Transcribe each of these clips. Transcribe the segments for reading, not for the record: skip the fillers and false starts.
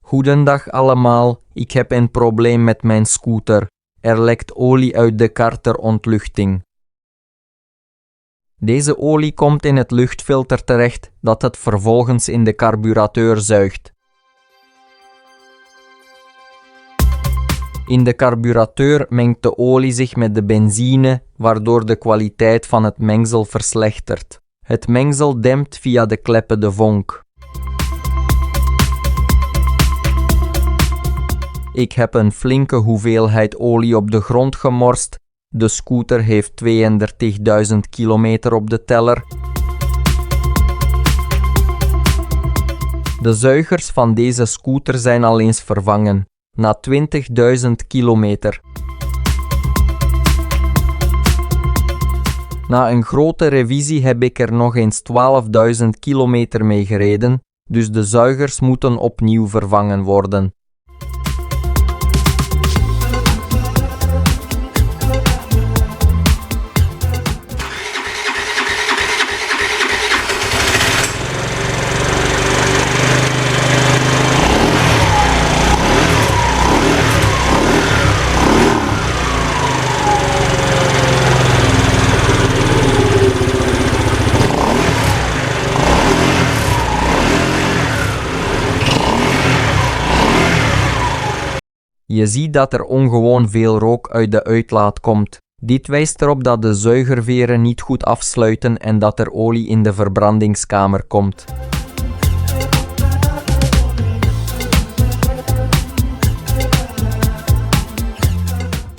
Goedendag allemaal, ik heb een probleem met mijn scooter. Er lekt olie uit de kar ter ontluchting. Deze olie komt in het luchtfilter terecht dat het vervolgens in de carburateur zuigt. In de carburateur mengt de olie zich met de benzine, waardoor de kwaliteit van het mengsel verslechtert. Het mengsel dempt via de kleppen de vonk. Ik heb een flinke hoeveelheid olie op de grond gemorst. De scooter heeft 32.000 kilometer op de teller. De zuigers van deze scooter zijn al eens vervangen, na 20.000 kilometer. Na een grote revisie heb ik er nog eens 12.000 kilometer mee gereden, dus de zuigers moeten opnieuw vervangen worden. Je ziet dat er ongewoon veel rook uit de uitlaat komt. Dit wijst erop dat de zuigerveren niet goed afsluiten en dat er olie in de verbrandingskamer komt.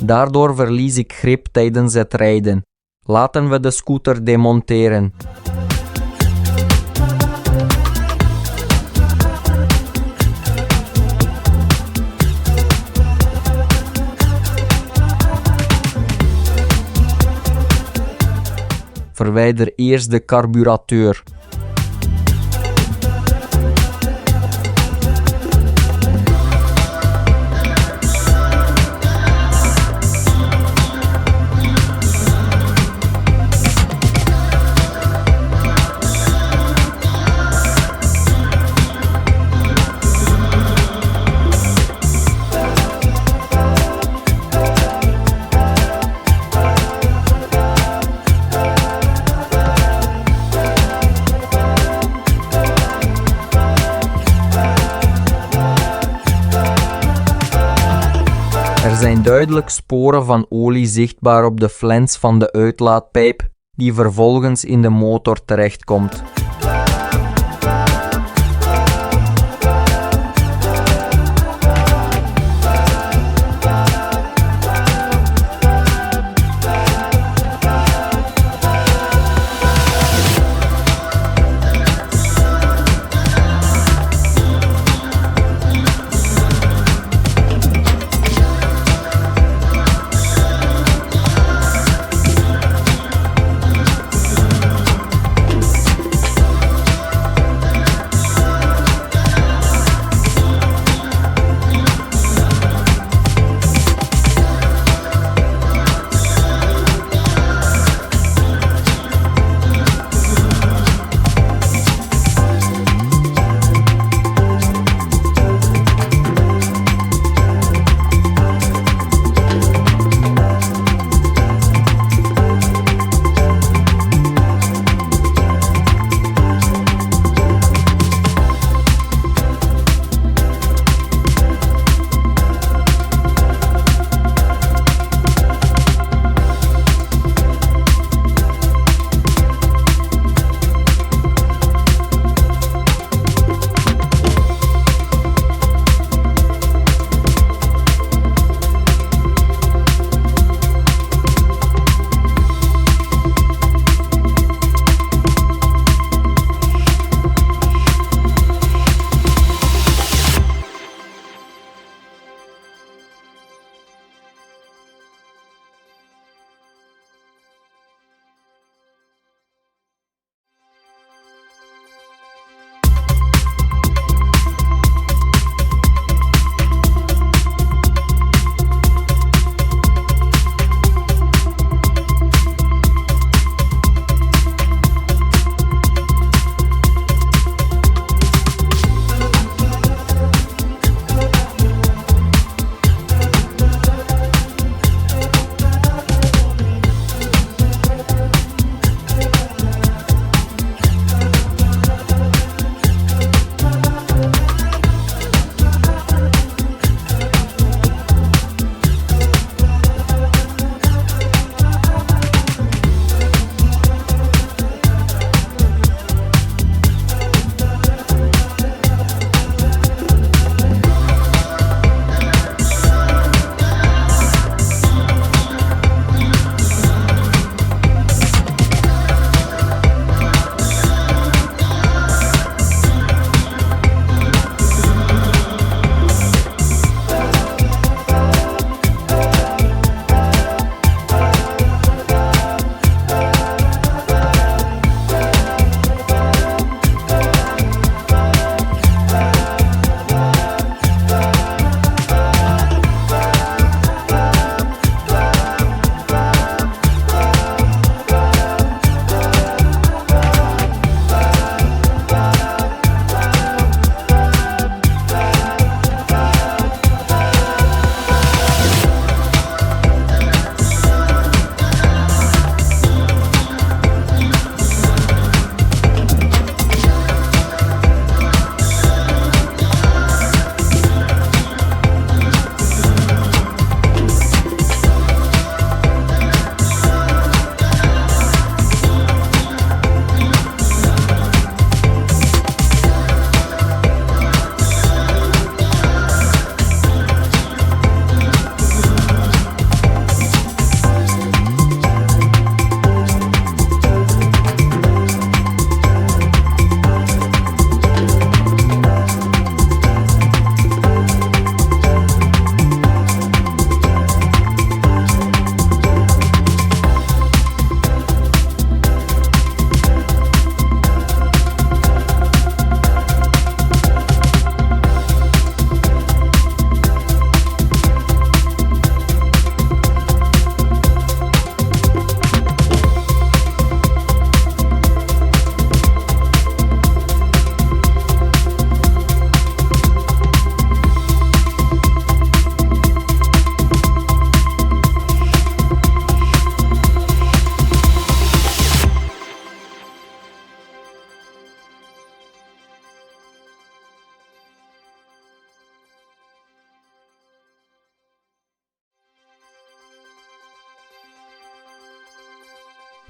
Daardoor verlies ik grip tijdens het rijden. Laten we de scooter demonteren. Verwijder eerst de carburateur. Er zijn duidelijk sporen van olie zichtbaar op de flens van de uitlaatpijp, die vervolgens in de motor terechtkomt.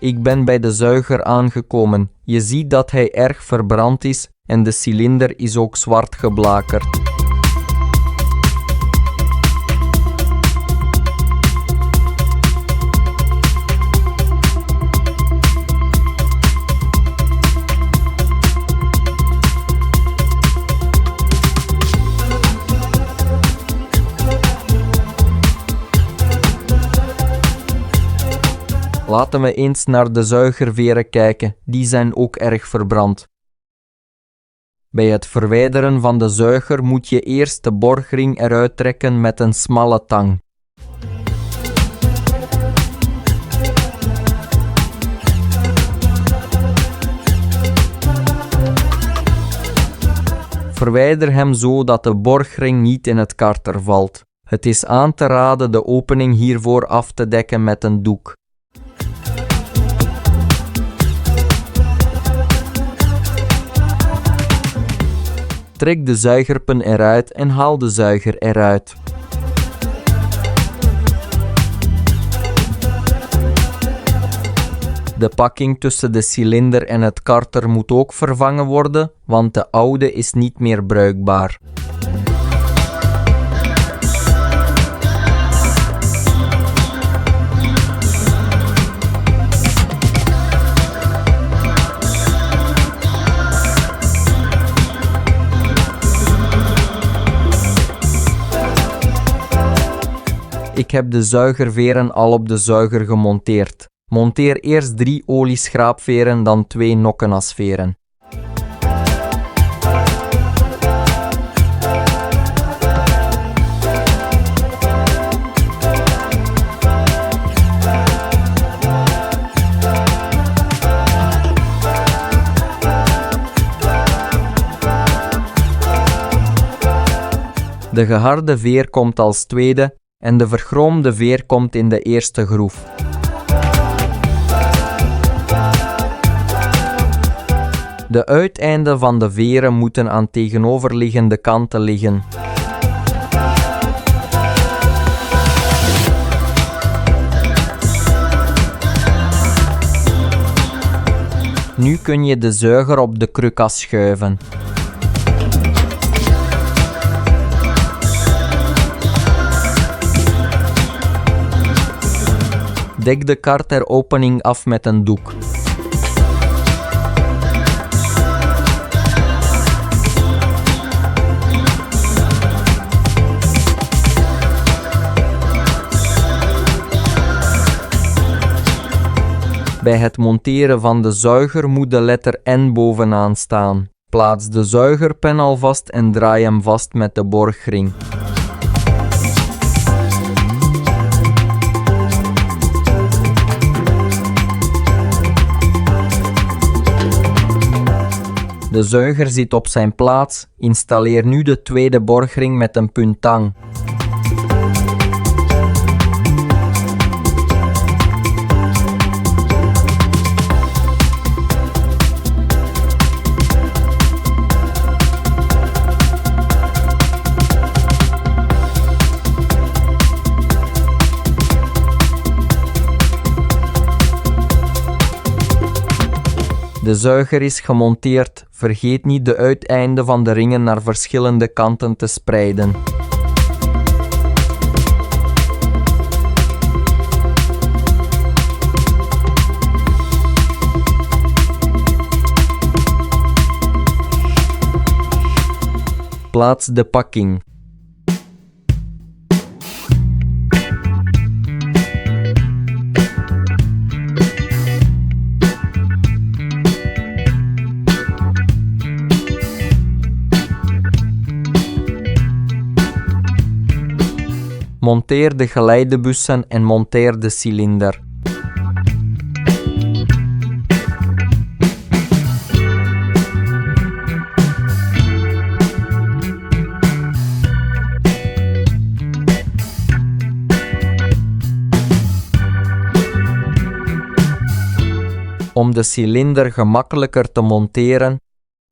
Ik ben bij de zuiger aangekomen. Je ziet dat hij erg verbrand is en de cilinder is ook zwart geblakerd. Laten we eens naar de zuigerveren kijken, die zijn ook erg verbrand. Bij het verwijderen van de zuiger moet je eerst de borgring eruit trekken met een smalle tang. Verwijder hem zo dat de borgring niet in het karter valt. Het is aan te raden de opening hiervoor af te dekken met een doek. Trek de zuigerpen eruit en haal de zuiger eruit. De pakking tussen de cilinder en het karter moet ook vervangen worden, want de oude is niet meer bruikbaar. Ik heb de zuigerveren al op de zuiger gemonteerd. Monteer eerst 3 olieschraapveren, dan 2 nokkenasveren. De geharde veer komt als tweede en de verchroomde veer komt in de eerste groef. De uiteinden van de veren moeten aan tegenoverliggende kanten liggen. Nu kun je de zuiger op de krukas schuiven. Dek de karteropening af met een doek. Bij het monteren van de zuiger moet de letter N bovenaan staan. Plaats de zuigerpen al vast en draai hem vast met de borgring. De zuiger zit op zijn plaats. Installeer nu de tweede borgring met een punt tang. De zuiger is gemonteerd. Vergeet niet de uiteinden van de ringen naar verschillende kanten te spreiden. Plaats de pakking. Monteer de geleidebussen en monteer de cilinder. Om de cilinder gemakkelijker te monteren,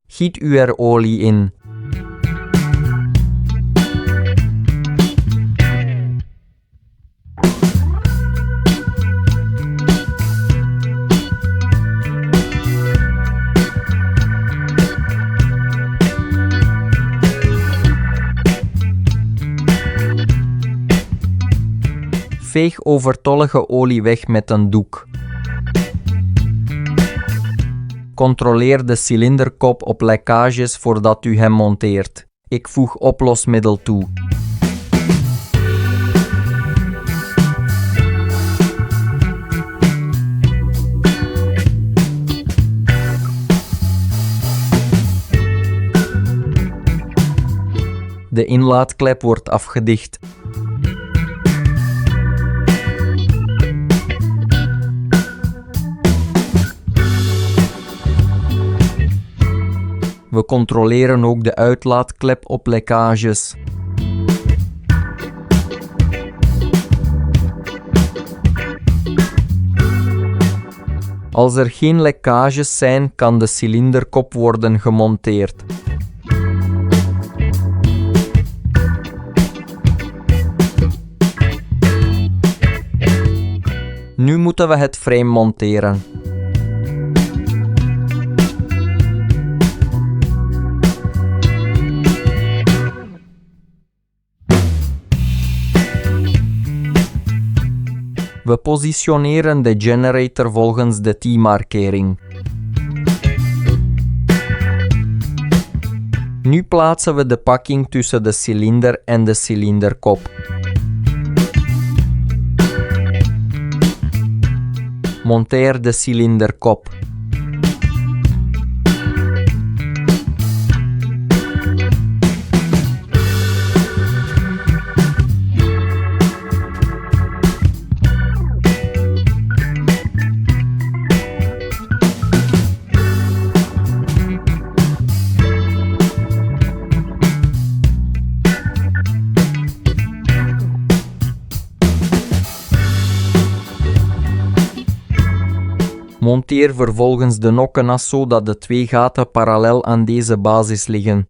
giet u er olie in. Veeg overtollige olie weg met een doek. Controleer de cilinderkop op lekkages voordat u hem monteert. Ik voeg oplosmiddel toe. De inlaatklep wordt afgedicht. We controleren ook de uitlaatklep op lekkages. Als er geen lekkages zijn, kan de cilinderkop worden gemonteerd. Nu moeten we het frame monteren. We positioneren de generator volgens de T-markering. Nu plaatsen we de pakking tussen de cilinder en de cilinderkop. Monteer de cilinderkop. Monteer vervolgens de nokkenas zodat de twee gaten parallel aan deze basis liggen.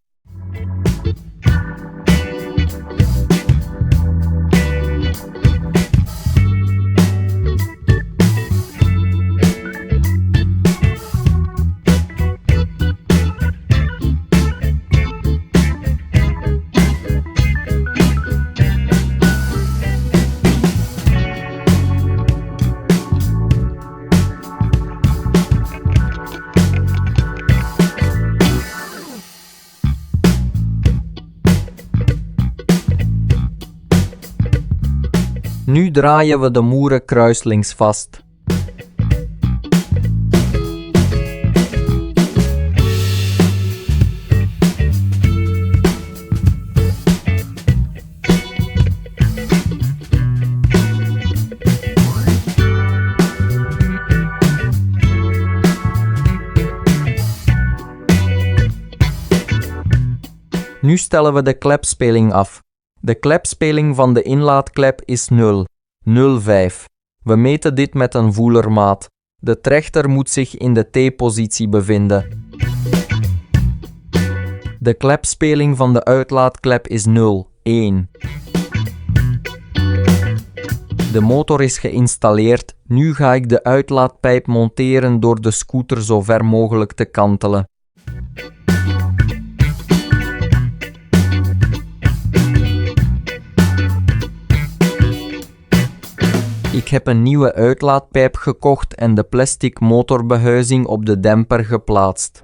Nu draaien we de moeren kruislings vast. Nu stellen we de klepspeling af. De klepspeling van de inlaatklep is 0,05. We meten dit met een voelermaat. De trechter moet zich in de T-positie bevinden. De klepspeling van de uitlaatklep is 0,1. De motor is geïnstalleerd. Nu ga ik de uitlaatpijp monteren door de scooter zo ver mogelijk te kantelen. Ik heb een nieuwe uitlaatpijp gekocht en de plastic motorbehuizing op de demper geplaatst.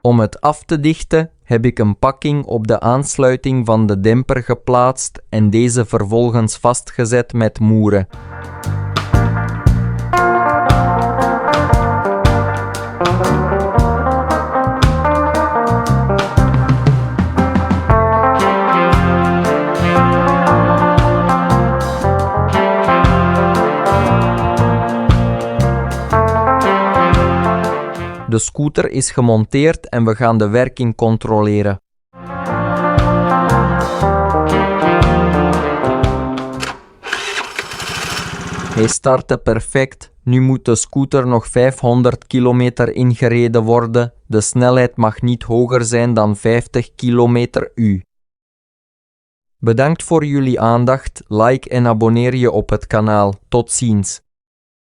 Om het af te dichten heb ik een pakking op de aansluiting van de demper geplaatst en deze vervolgens vastgezet met moeren. De scooter is gemonteerd en we gaan de werking controleren. Hij startte perfect. Nu moet de scooter nog 500 kilometer ingereden worden. De snelheid mag niet hoger zijn dan 50 km/h. Bedankt voor jullie aandacht. Like en abonneer je op het kanaal. Tot ziens.